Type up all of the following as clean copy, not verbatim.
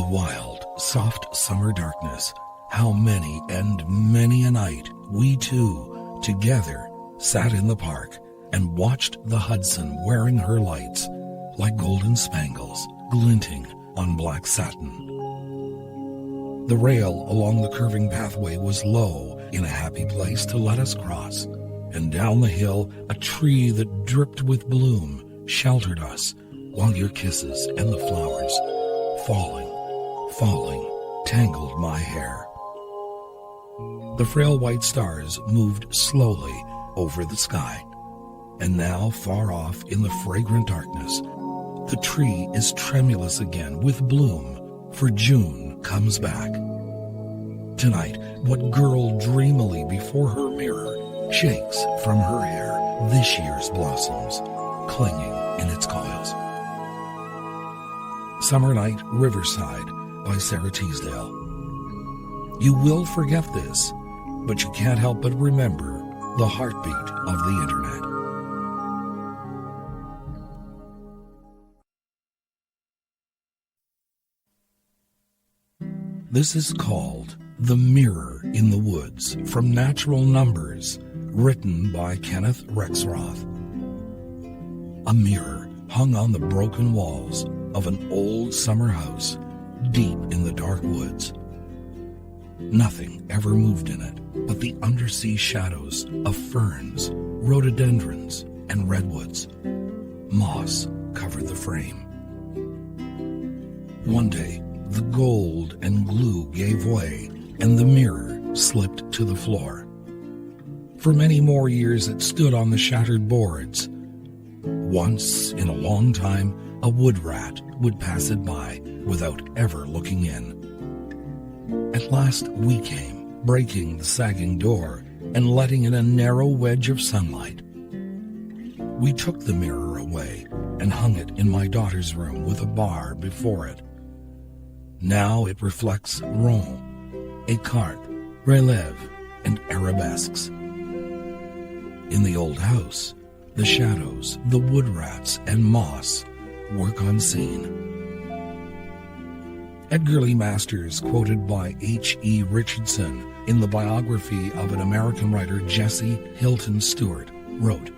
wild, soft summer darkness, how many and many a night we two, together, sat in the park and watched the Hudson wearing her lights like golden spangles glinting on black satin. The rail along the curving pathway was low in a happy place to let us cross, and down the hill a tree that dripped with bloom sheltered us while your kisses and the flowers, falling, tangled my hair. The frail white stars moved slowly over the sky, and now far off in the fragrant darkness, the tree is tremulous again with bloom, for June comes back. Tonight, what girl dreamily before her mirror shakes from her hair this year's blossoms, clinging in its coils? Summer Night, Riverside by Sarah Teasdale. You will forget this, but you can't help but remember the heartbeat of the internet. This is called The Mirror in the Woods from Natural Numbers, written by Kenneth Rexroth. A mirror hung on the broken walls of an old summer house deep in the dark woods. Nothing ever moved in it but the undersea shadows of ferns, rhododendrons, and redwoods. Moss covered the frame. One day, the gold and glue gave way, and the mirror slipped to the floor. For many more years it stood on the shattered boards. Once in a long time, a wood rat would pass it by without ever looking in. At last we came, breaking the sagging door and letting in a narrow wedge of sunlight. We took the mirror away and hung it in my daughter's room with a bar before it. Now it reflects Rouen, écarté, relief, and arabesques. In the old house, the shadows, the wood rats, and moss work unseen. Edgar Lee Masters, quoted by H.E. Richardson in the biography of an American writer, Jessie Hilton Stewart, wrote,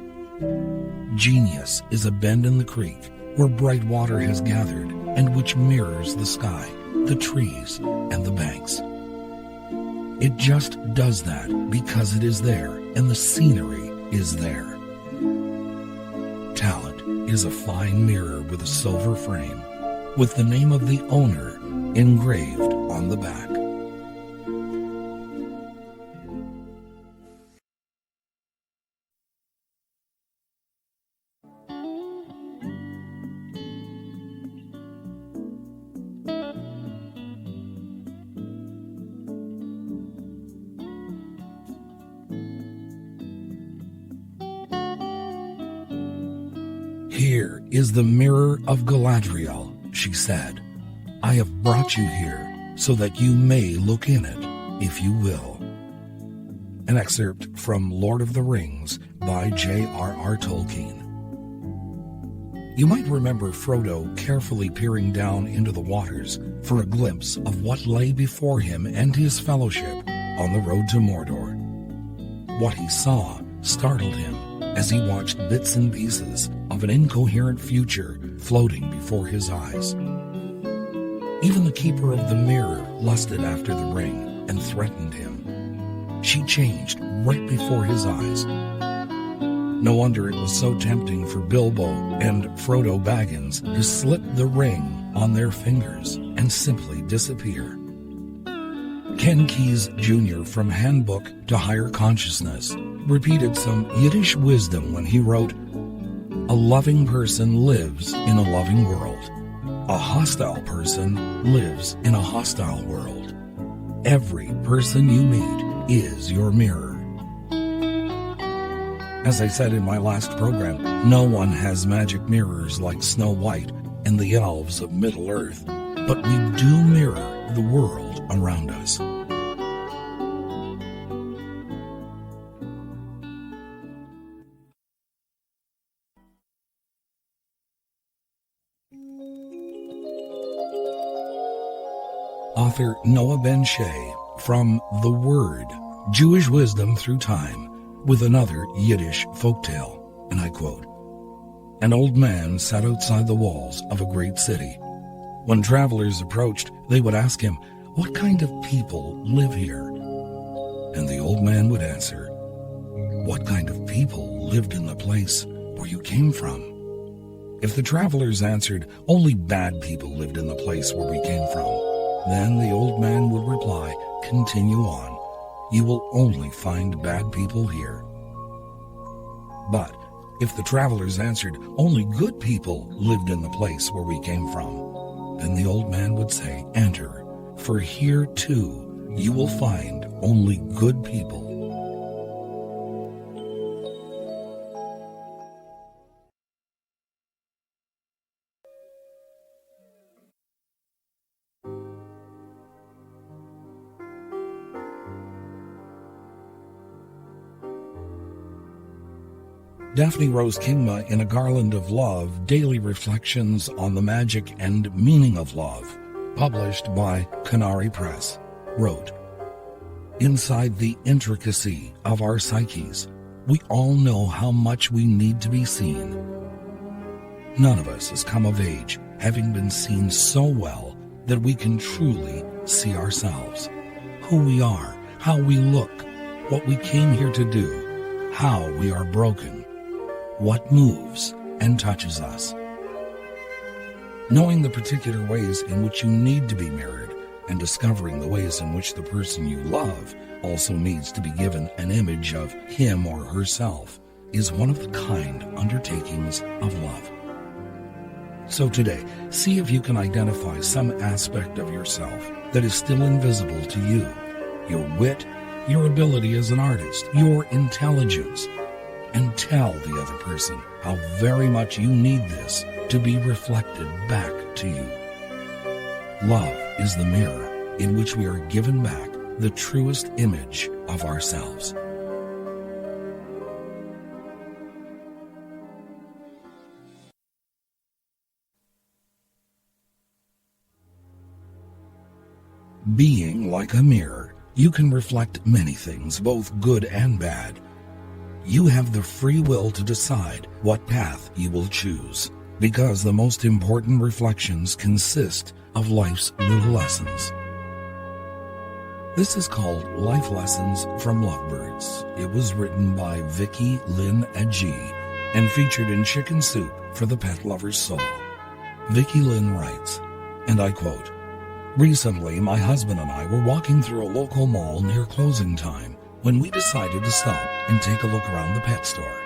"Genius is a bend in the creek where bright water has gathered and which mirrors the sky, the trees, and the banks. It just does that because it is there and the scenery is there. Talent is a fine mirror with a silver frame, with the name of the owner engraved on the back." "Here is the mirror of Galadriel," she said. "I have brought you here so that you may look in it, if you will." An excerpt from Lord of the Rings by J.R.R. Tolkien. You might remember Frodo carefully peering down into the waters for a glimpse of what lay before him and his fellowship on the road to Mordor. What he saw startled him as he watched bits and pieces of an incoherent future floating before his eyes. Even the keeper of the mirror lusted after the ring and threatened him. She changed right before his eyes. No wonder it was so tempting for Bilbo and Frodo Baggins to slip the ring on their fingers and simply disappear. Ken Keyes Jr. from Handbook to Higher Consciousness repeated some Yiddish wisdom when he wrote, "A loving person lives in a loving world. A hostile person lives in a hostile world. Every person you meet is your mirror." As I said in my last program, no one has magic mirrors like Snow White and the elves of Middle-earth, but we do mirror the world around us. author Noah Ben Shea from The Word, Jewish Wisdom Through Time, with another Yiddish folktale, and I quote, "An old man sat outside the walls of a great city. When travelers approached, they would ask him, 'What kind of people live here?' And the old man would answer, 'What kind of people lived in the place where you came from?' If the travelers answered, 'Only bad people lived in the place where we came from,' then the old man would reply, 'Continue on. You will only find bad people here.' But if the travelers answered, 'Only good people lived in the place where we came from,' then the old man would say, 'Enter, for here too you will find only good people.'" Daphne Rose Kingma in A Garland of Love, Daily Reflections on the Magic and Meaning of Love, published by Canary Press, wrote, "Inside the intricacy of our psyches, we all know how much we need to be seen. None of us has come of age having been seen so well that we can truly see ourselves, who we are, how we look, what we came here to do, how we are broken, what moves and touches us. Knowing the particular ways in which you need to be mirrored and discovering the ways in which the person you love also needs to be given an image of him or herself is one of the kind undertakings of love. So today, see if you can identify some aspect of yourself that is still invisible to you. Your wit, your ability as an artist, your intelligence, and tell the other person how very much you need this to be reflected back to you. Love is the mirror in which we are given back the truest image of ourselves. Being like a mirror, you can reflect many things, both good and bad. You have the free will to decide what path you will choose, because the most important reflections consist of life's little lessons. This is called Life Lessons from Lovebirds. It was written by Vicky Lynn Agee and featured in Chicken Soup for the Pet Lover's Soul. Vicky Lynn writes, and I quote, "Recently, my husband and I were walking through a local mall near closing time when we decided to stop and take a look around the pet store.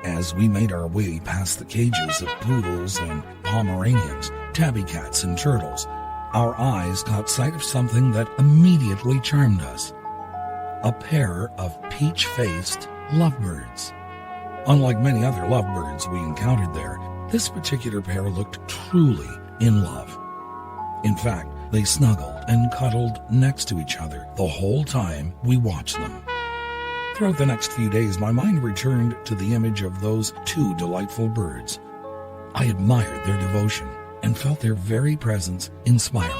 As we made our way past the cages of poodles and Pomeranians, tabby cats and turtles, our eyes caught sight of something that immediately charmed us. A pair of peach-faced lovebirds. Unlike many other lovebirds we encountered there, this particular pair looked truly in love. In fact, they snuggled and cuddled next to each other the whole time we watched them. Throughout the next few days, my mind returned to the image of those two delightful birds. I admired their devotion and felt their very presence inspiring.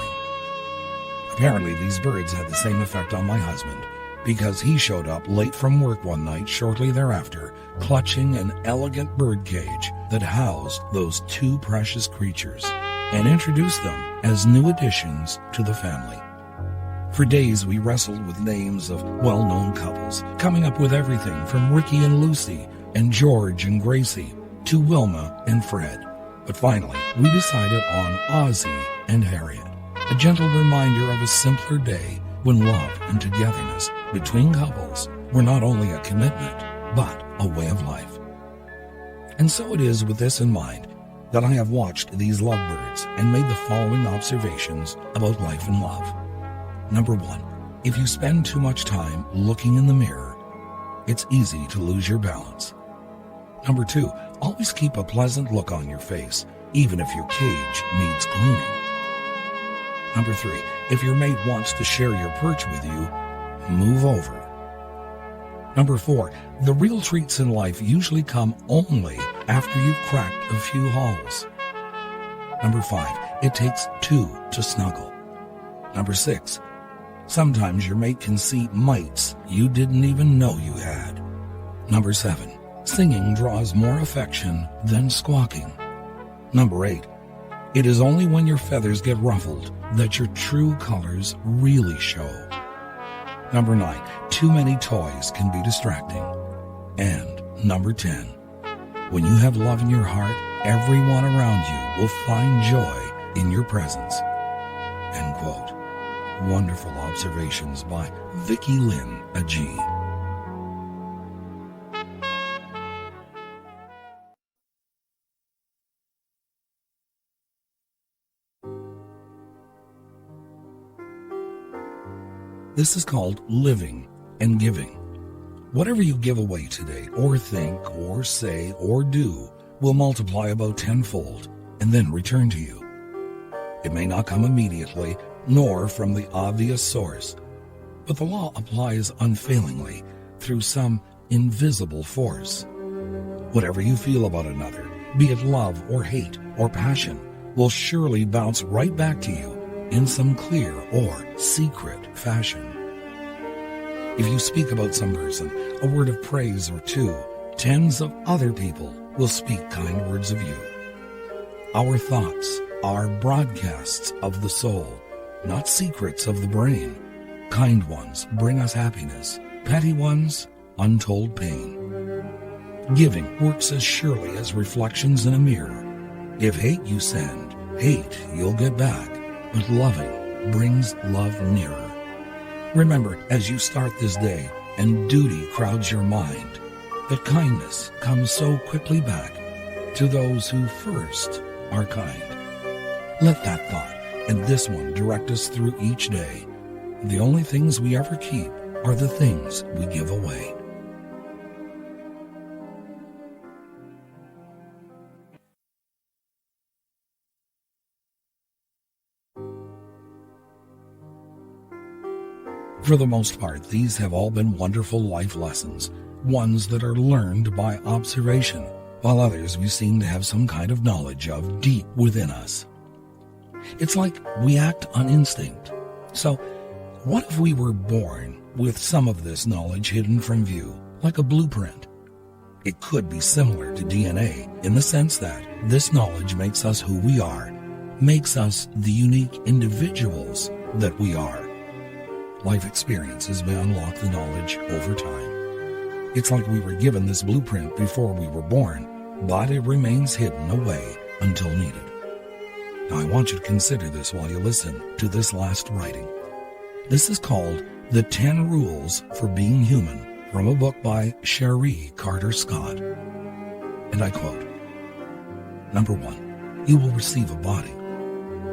Apparently, these birds had the same effect on my husband, because he showed up late from work one night shortly thereafter, clutching an elegant bird cage that housed those two precious creatures, and introduced them as new additions to the family. For days we wrestled with names of well-known couples, coming up with everything from Ricky and Lucy and George and Gracie to Wilma and Fred. But finally, we decided on Ozzie and Harriet, a gentle reminder of a simpler day when love and togetherness between couples were not only a commitment, but a way of life. And so it is with this in mind that I have watched these lovebirds and made the following observations about life and love. Number 1, if you spend too much time looking in the mirror, it's easy to lose your balance. Number 2, always keep a pleasant look on your face, even if your cage needs cleaning. Number 3, if your mate wants to share your perch with you, move over. Number 4, the real treats in life usually come only after you've cracked a few holes. Number 5, it takes 2 to snuggle. Number 6, sometimes your mate can see mites you didn't even know you had. Number 7, singing draws more affection than squawking. Number 8, it is only when your feathers get ruffled that your true colors really show. Number 9, too many toys can be distracting. And number 10, when you have love in your heart, everyone around you will find joy in your presence. End quote. Wonderful observations by Vicky Lynn Agee. This is called living and giving. Whatever you give away today, or think, or say, or do, will multiply about tenfold and then return to you. It may not come immediately, nor from the obvious source, but the law applies unfailingly through some invisible force. Whatever you feel about another, be it love or hate or passion, will surely bounce right back to you in some clear or secret fashion. If you speak about some person, a word of praise or two, tens of other people will speak kind words of you. Our thoughts are broadcasts of the soul, not secrets of the brain. Kind ones bring us happiness, petty ones, untold pain. Giving works as surely as reflections in a mirror. If hate you send, hate you'll get back. But loving brings love nearer. Remember, as you start this day and duty crowds your mind, that kindness comes so quickly back to those who first are kind. Let that thought and this one direct us through each day. The only things we ever keep are the things we give away. For the most part, these have all been wonderful life lessons, ones that are learned by observation, while others we seem to have some kind of knowledge of deep within us. It's like we act on instinct. So, what if we were born with some of this knowledge hidden from view, like a blueprint? It could be similar to DNA in the sense that this knowledge makes us who we are, makes us the unique individuals that we are. Life experiences may unlock the knowledge over time. It's like we were given this blueprint before we were born, but it remains hidden away until needed. Now I want you to consider this while you listen to this last writing. This is called The 10 Rules for Being Human, from a book by Cherie Carter Scott. And I quote, Number 1, you will receive a body.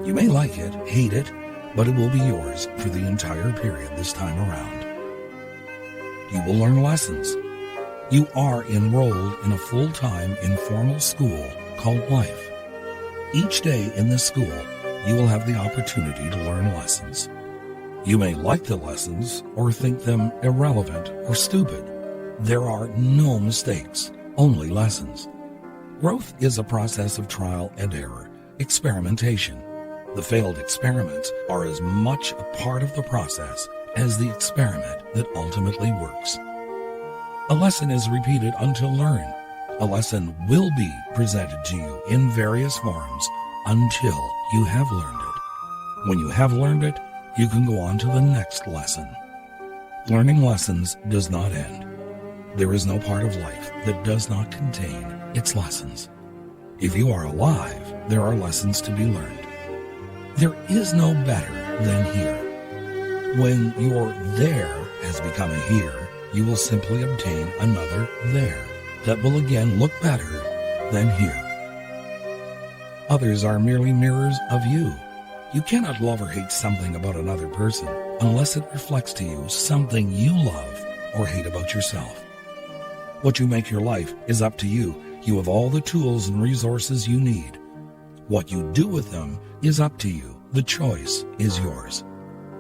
You may like it, hate it, but it will be yours for the entire period this time around. You will learn lessons. You are enrolled in a full-time informal school called life. Each day in this school, you will have the opportunity to learn lessons. You may like the lessons or think them irrelevant or stupid. There are no mistakes, only lessons. Growth is a process of trial and error, experimentation. The failed experiments are as much a part of the process as the experiment that ultimately works. A lesson is repeated until learned. A lesson will be presented to you in various forms until you have learned it. When you have learned it, you can go on to the next lesson. Learning lessons does not end. There is no part of life that does not contain its lessons. If you are alive, there are lessons to be learned. There is no better than here. When your there has become a here, you will simply obtain another there that will again look better than here. Others are merely mirrors of you. You cannot love or hate something about another person unless it reflects to you something you love or hate about yourself. What you make your life is up to you. You have all the tools and resources you need. What you do with them is up to you. The choice is yours.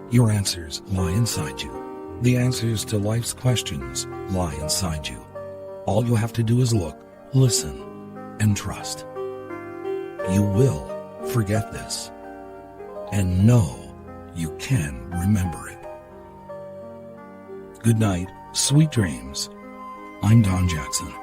Your answers lie inside you. The answers to life's questions lie inside you. All you have to do is look, listen, and trust. You will forget this. And know you can remember it. Good night, sweet dreams. I'm Don Jackson.